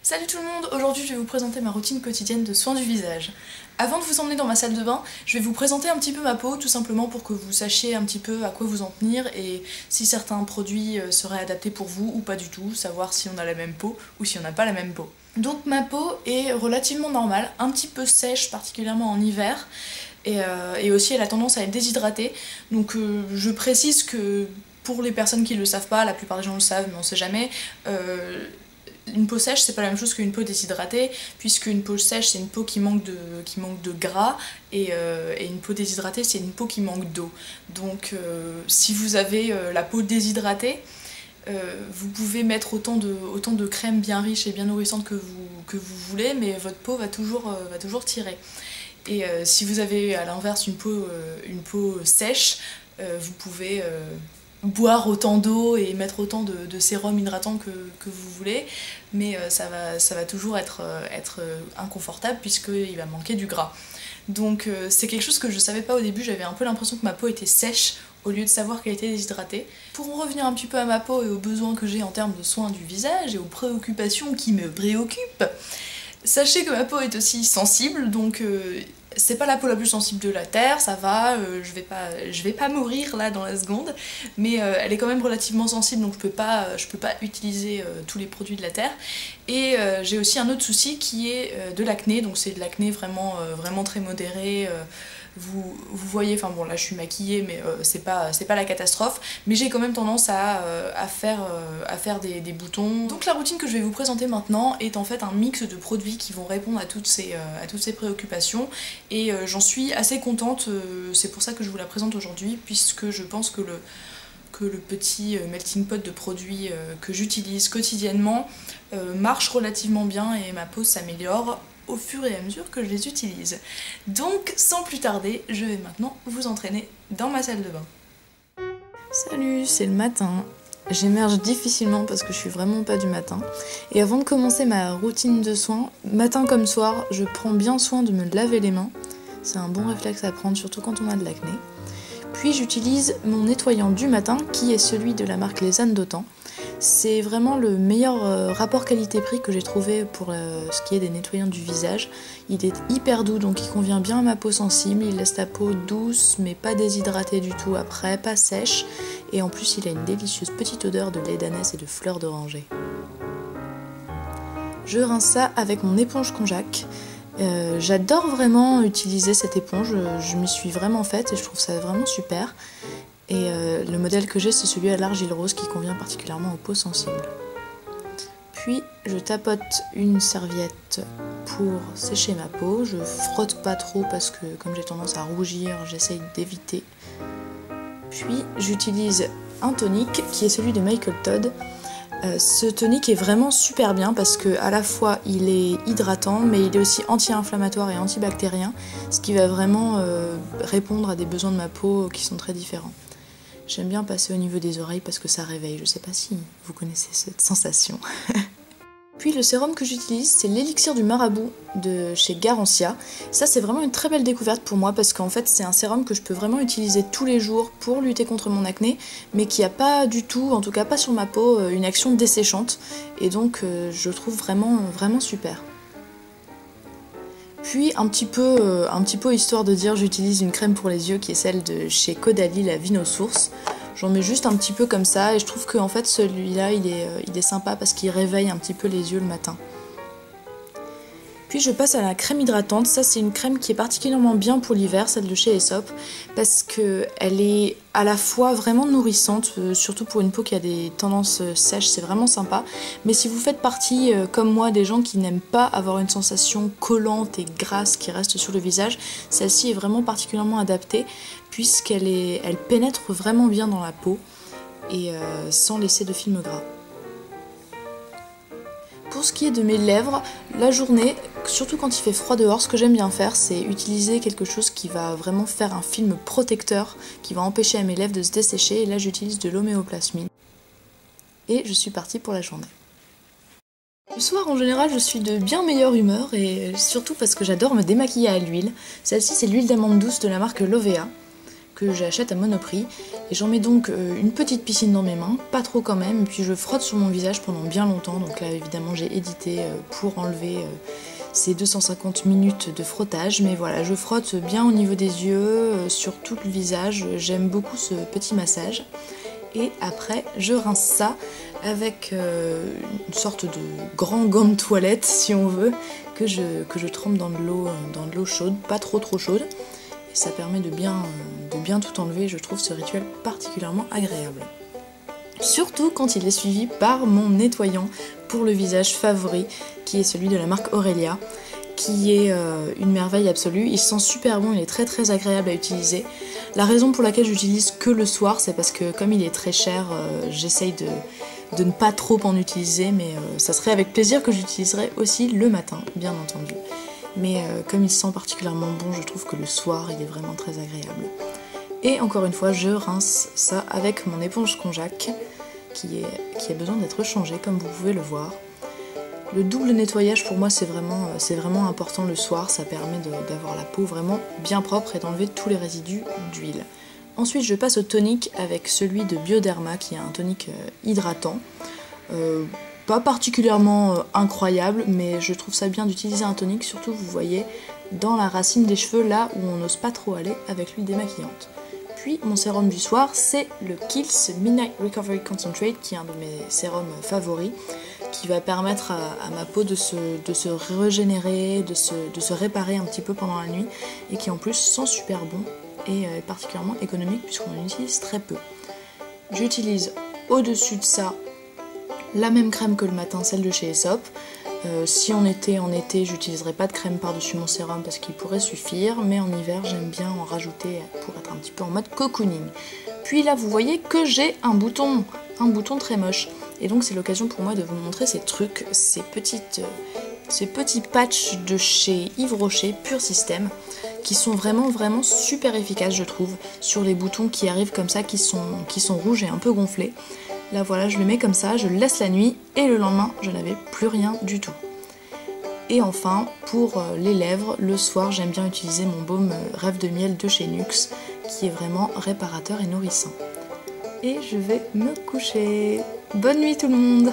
Salut tout le monde, aujourd'hui je vais vous présenter ma routine quotidienne de soins du visage. Avant de vous emmener dans ma salle de bain, je vais vous présenter un petit peu ma peau, tout simplement pour que vous sachiez un petit peu à quoi vous en tenir et si certains produits seraient adaptés pour vous ou pas du tout, savoir si on a la même peau ou si on n'a pas la même peau. Donc ma peau est relativement normale, un petit peu sèche, particulièrement en hiver, et aussi elle a tendance à être déshydratée, donc je précise que pour les personnes qui ne le savent pas, la plupart des gens le savent mais on sait jamais, une peau sèche, c'est pas la même chose qu'une peau déshydratée, puisque une peau sèche, c'est une peau qui manque de gras, et une peau déshydratée, c'est une peau qui manque d'eau. Donc si vous avez la peau déshydratée, vous pouvez mettre autant de crème bien riche et bien nourrissante que vous voulez, mais votre peau va toujours tirer. Et si vous avez à l'inverse une peau sèche, vous pouvez boire autant d'eau et mettre autant de sérum hydratant que vous voulez, mais ça va toujours être inconfortable puisqu'il va manquer du gras. Donc c'est quelque chose que je savais pas au début, j'avais un peu l'impression que ma peau était sèche au lieu de savoir qu'elle était déshydratée. Pour en revenir un petit peu à ma peau et aux besoins que j'ai en termes de soins du visage et aux préoccupations qui me préoccupent, sachez que ma peau est aussi sensible, donc c'est pas la peau la plus sensible de la terre, ça va, je vais pas mourir là dans la seconde, mais elle est quand même relativement sensible, donc je peux pas utiliser tous les produits de la terre. Et j'ai aussi un autre souci qui est de l'acné, donc c'est de l'acné vraiment très modéré. Vous voyez, enfin bon là je suis maquillée mais c'est pas la catastrophe, mais j'ai quand même tendance à faire des boutons. Donc la routine que je vais vous présenter maintenant est en fait un mix de produits qui vont répondre à toutes ces préoccupations, et j'en suis assez contente, c'est pour ça que je vous la présente aujourd'hui, puisque je pense que le petit melting pot de produits que j'utilise quotidiennement marche relativement bien et ma peau s'améliore au fur et à mesure que je les utilise. Donc sans plus tarder, je vais maintenant vous entraîner dans ma salle de bain. Salut, c'est le matin. J'émerge difficilement parce que je suis vraiment pas du matin. Et avant de commencer ma routine de soins, matin comme soir, je prends bien soin de me laver les mains. C'est un bon réflexe à prendre, surtout quand on a de l'acné. Puis j'utilise mon nettoyant du matin, qui est celui de la marque Les Ânes d'Autan. C'est vraiment le meilleur rapport qualité-prix que j'ai trouvé pour ce qui est des nettoyants du visage. Il est hyper doux, donc il convient bien à ma peau sensible, il laisse la peau douce mais pas déshydratée du tout après, pas sèche, et en plus il a une délicieuse petite odeur de lait d'ânesse et de fleurs d'oranger. Je rince ça avec mon éponge konjac. J'adore vraiment utiliser cette éponge, je m'y suis vraiment faite et je trouve ça vraiment super. Et le modèle que j'ai, c'est celui à l'argile rose qui convient particulièrement aux peaux sensibles. Puis je tapote une serviette pour sécher ma peau. Je frotte pas trop parce que comme j'ai tendance à rougir, j'essaye d'éviter. Puis j'utilise un tonique qui est celui de Michael Todd. Ce tonique est vraiment super bien parce que à la fois il est hydratant mais il est aussi anti-inflammatoire et antibactérien, ce qui va vraiment répondre à des besoins de ma peau qui sont très différents. J'aime bien passer au niveau des oreilles parce que ça réveille, je sais pas si vous connaissez cette sensation. Puis le sérum que j'utilise, c'est l'élixir du marabout de chez Garancia. Ça c'est vraiment une très belle découverte pour moi parce qu'en fait c'est un sérum que je peux vraiment utiliser tous les jours pour lutter contre mon acné, mais qui n'a pas du tout, en tout cas pas sur ma peau, une action desséchante, et donc je trouve vraiment super. Puis un petit peu histoire de dire, j'utilise une crème pour les yeux qui est celle de chez Caudalie, la Vino Source. J'en mets juste un petit peu comme ça et je trouve qu'en fait celui-là il est sympa parce qu'il réveille un petit peu les yeux le matin. Puis je passe à la crème hydratante. Ça c'est une crème qui est particulièrement bien pour l'hiver, celle de chez Aesop, parce qu'elle est à la fois vraiment nourrissante, surtout pour une peau qui a des tendances sèches, c'est vraiment sympa. Mais si vous faites partie, comme moi, des gens qui n'aiment pas avoir une sensation collante et grasse qui reste sur le visage, celle-ci est vraiment particulièrement adaptée, puisqu'elle pénètre vraiment bien dans la peau et sans laisser de film gras. Pour ce qui est de mes lèvres, la journée, surtout quand il fait froid dehors, ce que j'aime bien faire, c'est utiliser quelque chose qui va vraiment faire un film protecteur, qui va empêcher à mes lèvres de se dessécher, et là j'utilise de l'homéoplasmine. Et je suis partie pour la journée. Le soir, en général, je suis de bien meilleure humeur, et surtout parce que j'adore me démaquiller à l'huile. Celle-ci, c'est l'huile d'amande douce de la marque Lovea, que j'achète à Monoprix. Et j'en mets donc une petite piscine dans mes mains, pas trop quand même, et puis je frotte sur mon visage pendant bien longtemps. Donc là évidemment j'ai édité pour enlever ces 250 minutes de frottage, mais voilà, je frotte bien au niveau des yeux, sur tout le visage, j'aime beaucoup ce petit massage. Et après je rince ça avec une sorte de grand gant de toilette si on veut, que je trempe dans de l'eau chaude, pas trop chaude, et ça permet de bien tout enlever. Je trouve ce rituel particulièrement agréable. Surtout quand il est suivi par mon nettoyant pour le visage favori, qui est celui de la marque Aurelia, qui est une merveille absolue. Il sent super bon, il est très agréable à utiliser. La raison pour laquelle j'utilise que le soir, c'est parce que comme il est très cher, j'essaye de ne pas trop en utiliser, mais ça serait avec plaisir que j'utiliserais aussi le matin, bien entendu. Mais comme il sent particulièrement bon, je trouve que le soir, il est vraiment très agréable. Et encore une fois, je rince ça avec mon éponge Konjac, qui a besoin d'être changée, comme vous pouvez le voir. Le double nettoyage pour moi c'est vraiment important le soir, ça permet d'avoir la peau vraiment bien propre et d'enlever tous les résidus d'huile. Ensuite je passe au tonique avec celui de Bioderma qui est un tonique hydratant. Pas particulièrement incroyable, mais je trouve ça bien d'utiliser un tonique, surtout vous voyez dans la racine des cheveux là où on n'ose pas trop aller avec l'huile démaquillante. Puis mon sérum du soir c'est le Kiehl's Midnight Recovery Concentrate qui est un de mes sérums favoris, qui va permettre à ma peau de se régénérer, de se réparer un petit peu pendant la nuit, et qui en plus sent super bon et est particulièrement économique puisqu'on en utilise très peu. J'utilise au-dessus de ça la même crème que le matin, celle de chez Aesop. Si on était en été, j'utiliserai pas de crème par-dessus mon sérum parce qu'il pourrait suffire, mais en hiver j'aime bien en rajouter pour être un petit peu en mode cocooning. Puis là vous voyez que j'ai un bouton très moche, et donc c'est l'occasion pour moi de vous montrer ces trucs, ces petits patchs de chez Yves Rocher Pur System, qui sont vraiment super efficaces je trouve, sur les boutons qui arrivent comme ça, qui sont rouges et un peu gonflés. Là voilà, je le mets comme ça, je le laisse la nuit et le lendemain je n'avais plus rien du tout. Et enfin pour les lèvres, le soir j'aime bien utiliser mon baume Rêve de miel de chez Nuxe, qui est vraiment réparateur et nourrissant. Et je vais me coucher. Bonne nuit tout le monde!